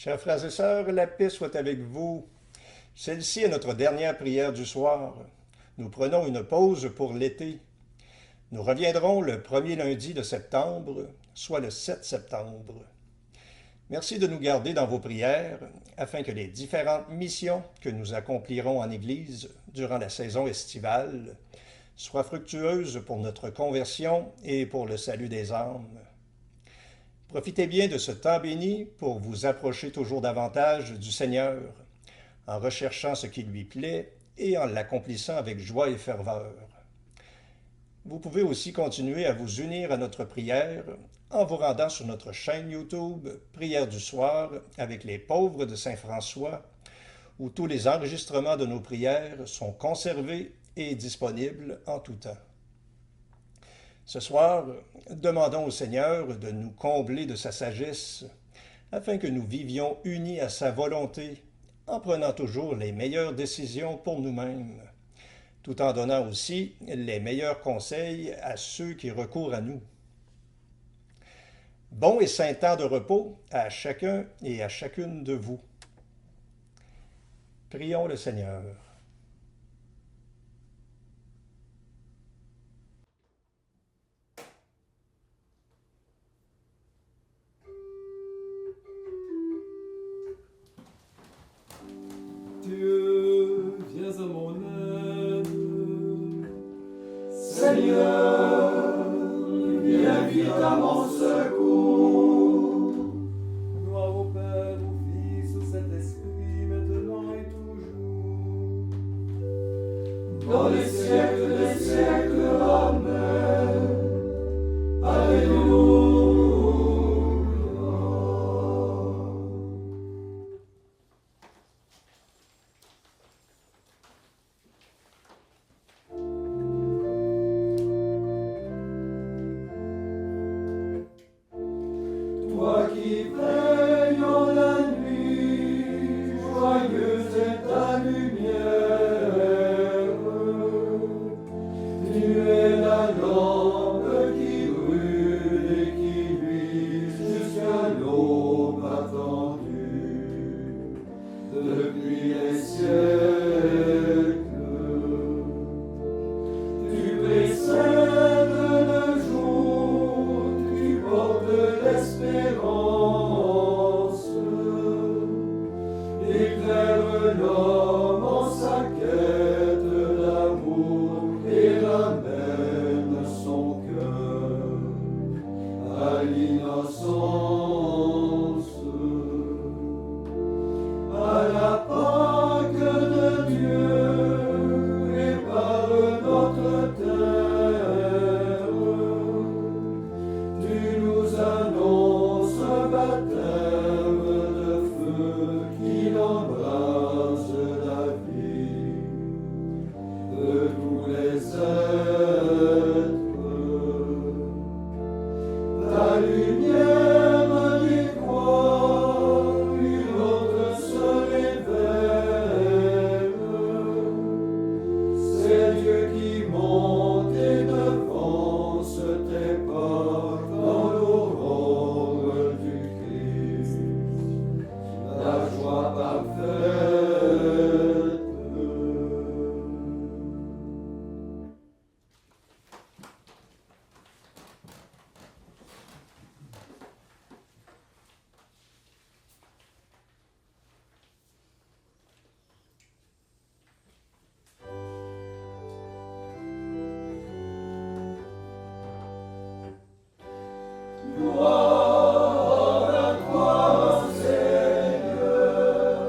Chers frères et sœurs, la paix soit avec vous. Celle-ci est notre dernière prière du soir. Nous prenons une pause pour l'été. Nous reviendrons le premier lundi de septembre, soit le 7 septembre. Merci de nous garder dans vos prières afin que les différentes missions que nous accomplirons en Église durant la saison estivale soient fructueuses pour notre conversion et pour le salut des âmes. Profitez bien de ce temps béni pour vous approcher toujours davantage du Seigneur, en recherchant ce qui lui plaît et en l'accomplissant avec joie et ferveur. Vous pouvez aussi continuer à vous unir à notre prière en vous rendant sur notre chaîne YouTube Prière du soir avec les pauvres de Saint-François, où tous les enregistrements de nos prières sont conservés et disponibles en tout temps. Ce soir, demandons au Seigneur de nous combler de sa sagesse afin que nous vivions unis à sa volonté en prenant toujours les meilleures décisions pour nous-mêmes, tout en donnant aussi les meilleurs conseils à ceux qui recourent à nous. Bon et saint temps de repos à chacun et à chacune de vous. Prions le Seigneur. Dieu, viens à mon aide. Seigneur, viens vite à mon secours. Gloire au Père, au Fils, au Saint-Esprit, maintenant et toujours. Dans les siècles des siècles, Amen. Alléluia. Toi qui veilles en la nuit, joyeuse est ta lumière. Tu es la lampe qui brûle et qui luit jusqu'à l'aube attendue depuis les siècles. Tu précèdes le jour, tu portes l'espérance, éclaire l'homme en sa quête d'amour et ramène son cœur à l'innocence. À la Pâque de Dieu, répare notre terre. Tu nous annonces un baptême de feu qui embrase la vie de tous les êtres. Ta lumière dévoile une autre se révèle. C'est Dieu qui monte et devance tes pas dans l'aurore du Christ. La joie parfaite. Gloire à toi, Seigneur,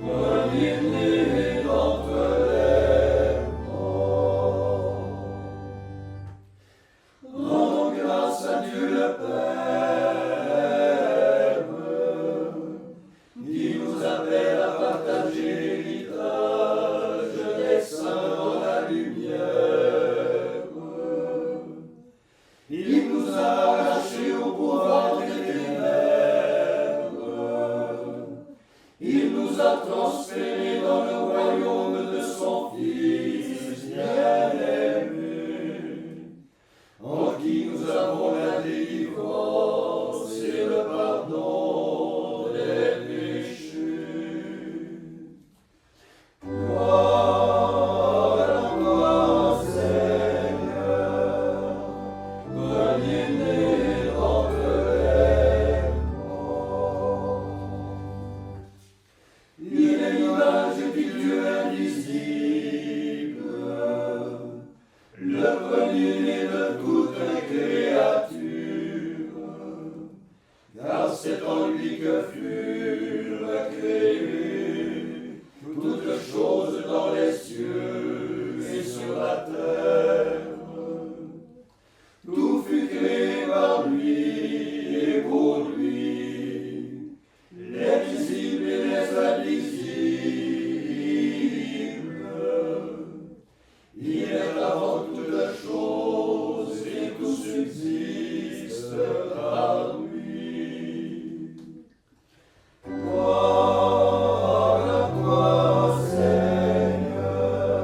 revenu d'entre les morts. Rendons grâce à Dieu le Père, qui nous appelle à partager l'héritage des saints dans la lumière. Il nous a arrachés au pouvoir des ténèbres. Il nous a transférés dans le royaume de son Fils bien-aimé, en qui nous avons la délivrance et le pardon des péchés. car c'est en lui que furent créées toutes choses dans les cieux et sur la terre. Tout fut créé par lui et pour lui, les visibles et les invisibles. Il est avant toutes choses et tout subsiste par lui. Gloire à toi, Seigneur,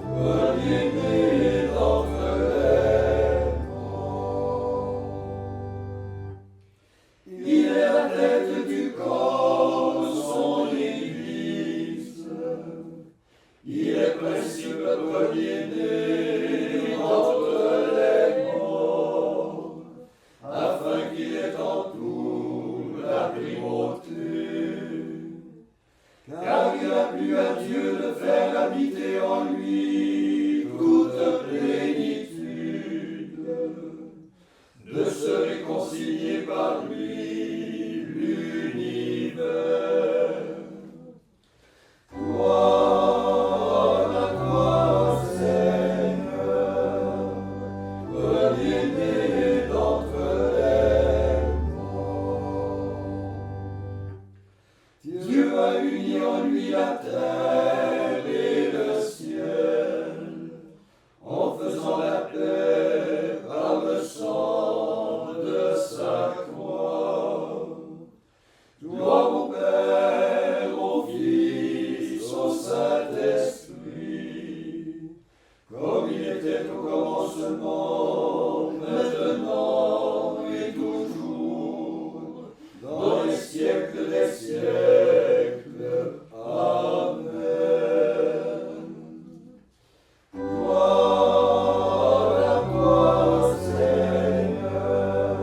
premier-né d'entre les morts. Il est la tête du corps, son Église. Il est principe premier-né d'entre les morts, afin qu'il ait en tout la primauté. Car il a plu à Dieu de faire habiter en lui toute plénitude, de se réconcilier par lui l'univers. Gloire à toi, Seigneur, premier-né d'entre les morts. Dieu a uni en lui la terre et le ciel, en faisant la paix par le sang de sa croix. Gloire au Père, au Fils, au Saint-Esprit, comme il était au commencement, maintenant et toujours, dans les siècles des siècles. Amen. Gloire à toi, Seigneur,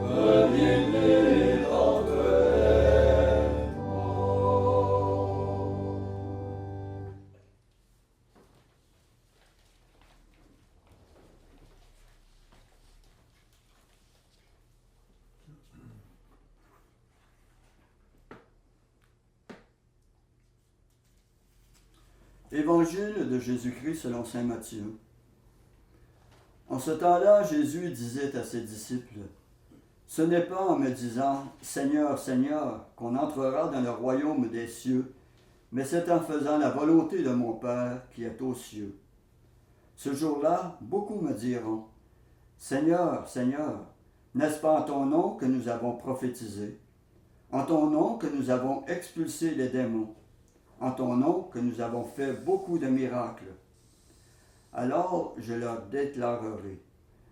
premier-né d'entre les morts. Évangile de Jésus-Christ selon saint Matthieu. En ce temps-là, Jésus disait à ses disciples, « Ce n'est pas en me disant « Seigneur, Seigneur » qu'on entrera dans le royaume des cieux, mais c'est en faisant la volonté de mon Père qui est aux cieux. Ce jour-là, beaucoup me diront, « Seigneur, Seigneur, n'est-ce pas en ton nom que nous avons prophétisé, en ton nom que nous avons expulsé les démons, en ton nom que nous avons fait beaucoup de miracles. » Alors je leur déclarerai,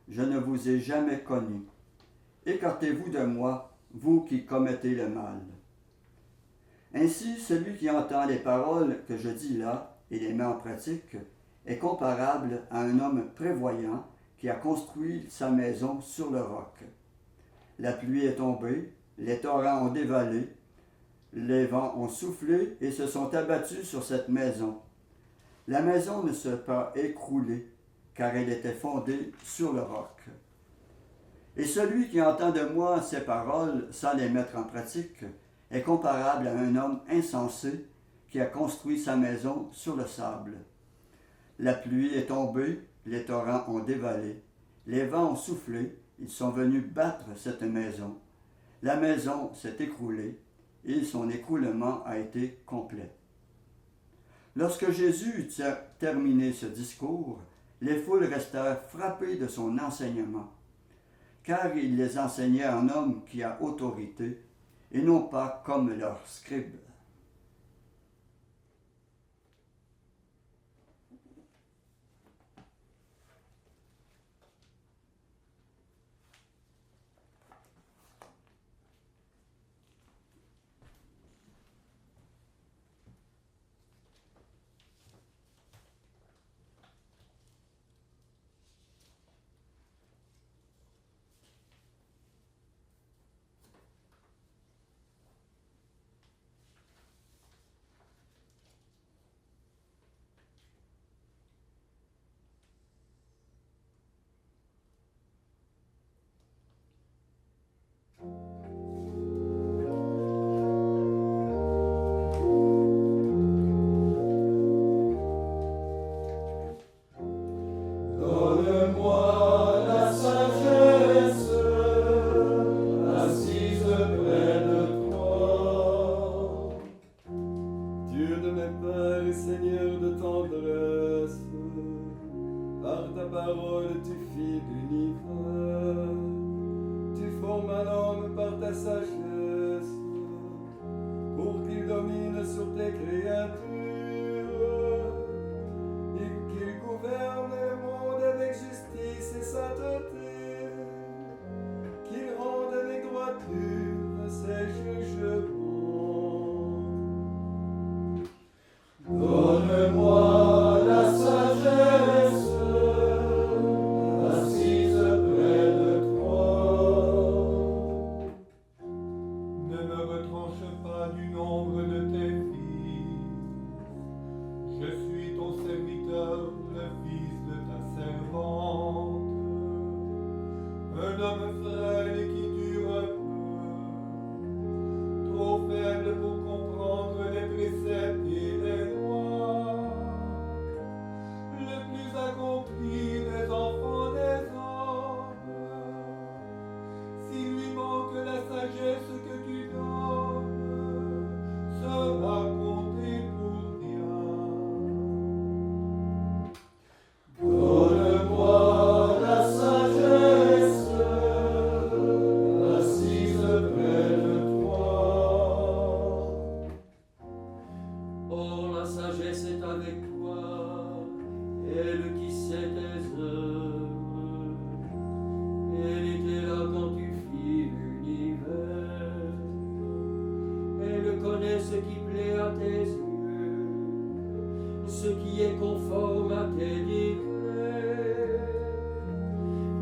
je ne vous ai jamais connus. Écartez-vous de moi, vous qui commettez le mal. Ainsi, celui qui entend les paroles que je dis là et les met en pratique est comparable à un homme prévoyant qui a construit sa maison sur le roc. La pluie est tombée, les torrents ont dévalé, les vents ont soufflé et se sont abattus sur cette maison. La maison ne s'est pas écroulée, car elle était fondée sur le roc. Et celui qui entend de moi ces paroles sans les mettre en pratique est comparable à un homme insensé qui a construit sa maison sur le sable. La pluie est tombée, les torrents ont dévalé, les vents ont soufflé, ils sont venus battre cette maison. La maison s'est écroulée et son écroulement a été complet. Lorsque Jésus eut terminé ce discours, les foules restèrent frappées de son enseignement, car il les enseignait en homme qui a autorité, et non pas comme leurs scribes. ce qui plaît à tes yeux, ce qui est conforme à tes décrets.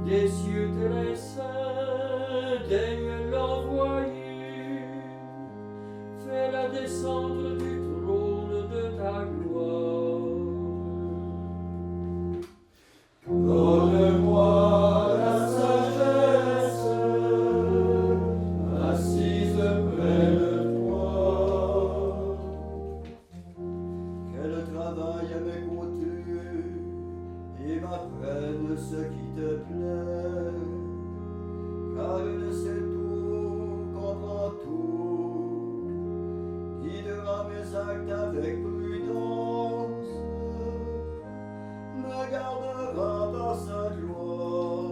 Des cieux très saints, daigne l'envoyer, fais-la descendre du trône de ta gloire. Donne-moi la sagesse, assise près de toi. Qu'elle travaille à mes côtés et m'apprenne ce qui te plaît. Car elle sait tout, comprend tout, guidera mes actes avec prudence, me gardera dans sa gloire.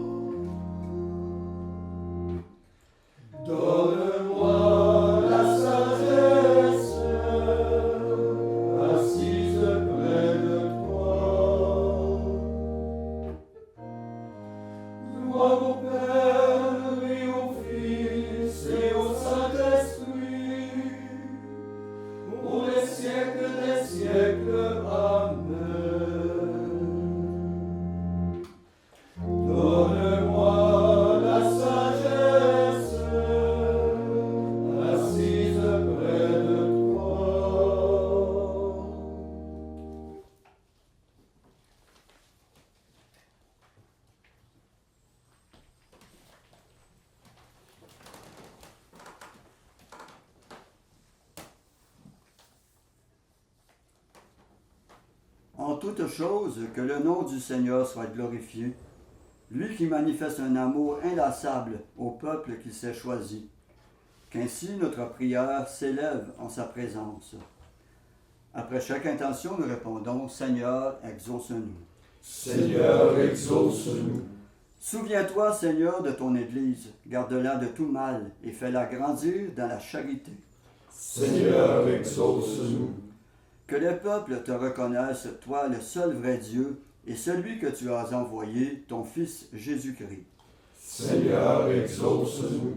Donne-moi la sagesse, assise près de toi. Gloire au Père et au Fils et au Saint-Esprit, pour les siècles des siècles. Amen. Donne-moi la sagesse, assise près de toi. En toutes choses, que le nom du Seigneur soit glorifié, lui qui manifeste un amour inlassable au peuple qu'il s'est choisi. Qu'ainsi notre prière s'élève en sa présence. Après chaque intention, nous répondons, Seigneur, exauce-nous. Seigneur, exauce-nous. Souviens-toi, Seigneur, de ton Église, garde-la de tout mal et fais-la grandir dans la charité. Seigneur, exauce-nous. Que les peuples te reconnaissent, toi, le seul vrai Dieu, et celui que tu as envoyé, ton Fils Jésus-Christ. Seigneur, exauce-nous.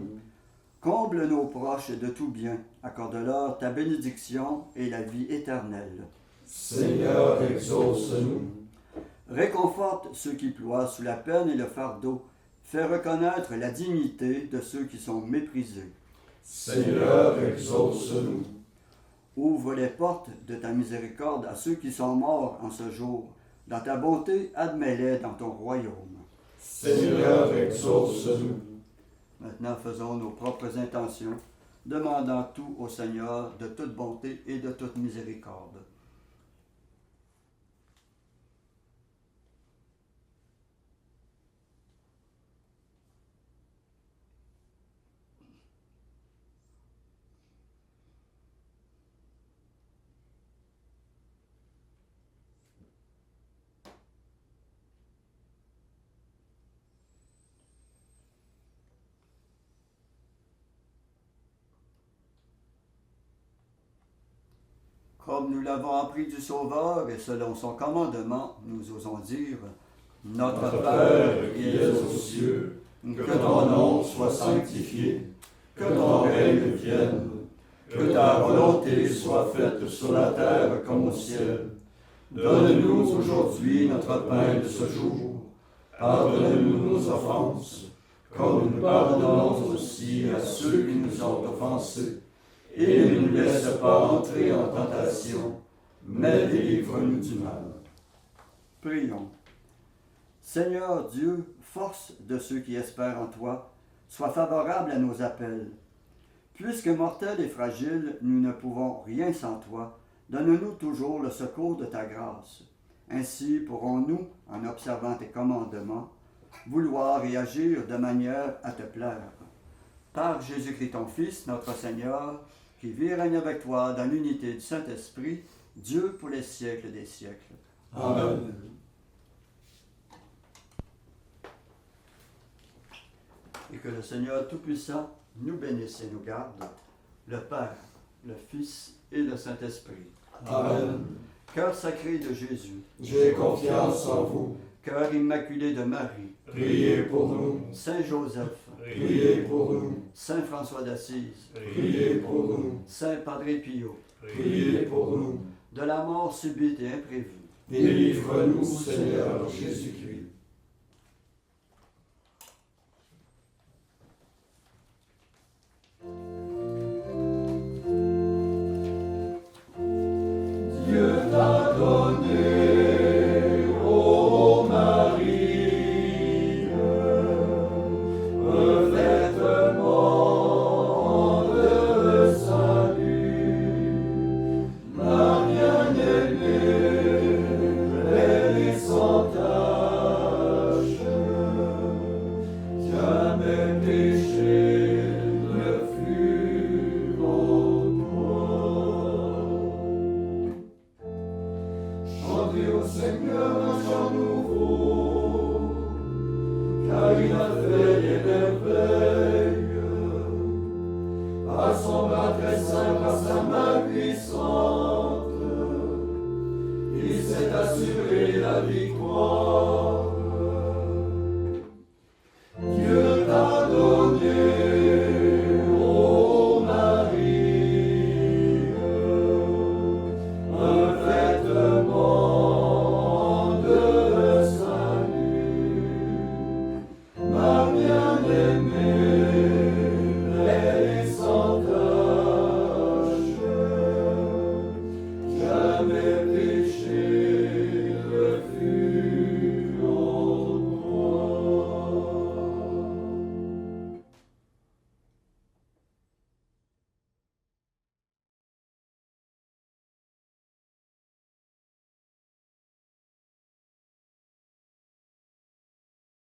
Comble nos proches de tout bien, accorde-leur ta bénédiction et la vie éternelle. Seigneur, exauce-nous. Réconforte ceux qui ploient sous la peine et le fardeau, fais reconnaître la dignité de ceux qui sont méprisés. Seigneur, exauce-nous. Ouvre les portes de ta miséricorde à ceux qui sont morts en ce jour. Dans ta bonté, admets-les dans ton royaume. Seigneur, exauce-nous. Maintenant, faisons nos propres intentions, demandant tout au Seigneur de toute bonté et de toute miséricorde. Comme nous l'avons appris du Sauveur et selon son commandement, nous osons dire, Notre Père qui es aux cieux, que ton nom soit sanctifié, que ton règne vienne, que ta volonté soit faite sur la terre comme au ciel. Donne-nous aujourd'hui notre pain de ce jour. Pardonne-nous nos offenses, comme nous pardonnons aussi à ceux qui nous ont offensés. Et ne nous laisse pas entrer en tentation, mais délivre-nous du mal. Prions. Seigneur Dieu, force de ceux qui espèrent en toi, sois favorable à nos appels. Puisque mortels et fragiles, nous ne pouvons rien sans toi, donne-nous toujours le secours de ta grâce. Ainsi pourrons-nous, en observant tes commandements, vouloir et agir de manière à te plaire. Par Jésus-Christ ton Fils, notre Seigneur, qui vit et règne avec toi dans l'unité du Saint-Esprit, Dieu pour les siècles des siècles. Amen. Et que le Seigneur Tout-Puissant nous bénisse et nous garde, le Père, le Fils et le Saint-Esprit. Amen. Cœur sacré de Jésus, J'ai confiance en vous. cœur immaculé de Marie, Priez pour nous. Saint Joseph, priez pour nous. Saint François d'Assise, Priez pour nous. Saint Padre Pio, Priez pour nous. de la mort subite et imprévue, Délivre-nous, Seigneur Jésus-Christ. Dieu t'a donné, ô Marie, un vêtement de salut, ma bien-aimée, belle et sans tache, jamais péché ne fut en toi. Chantez au Seigneur un chant nouveau, car il a fait des merveilles. Par son bras très saint, par sa main puissante, il s'est assuré la victoire.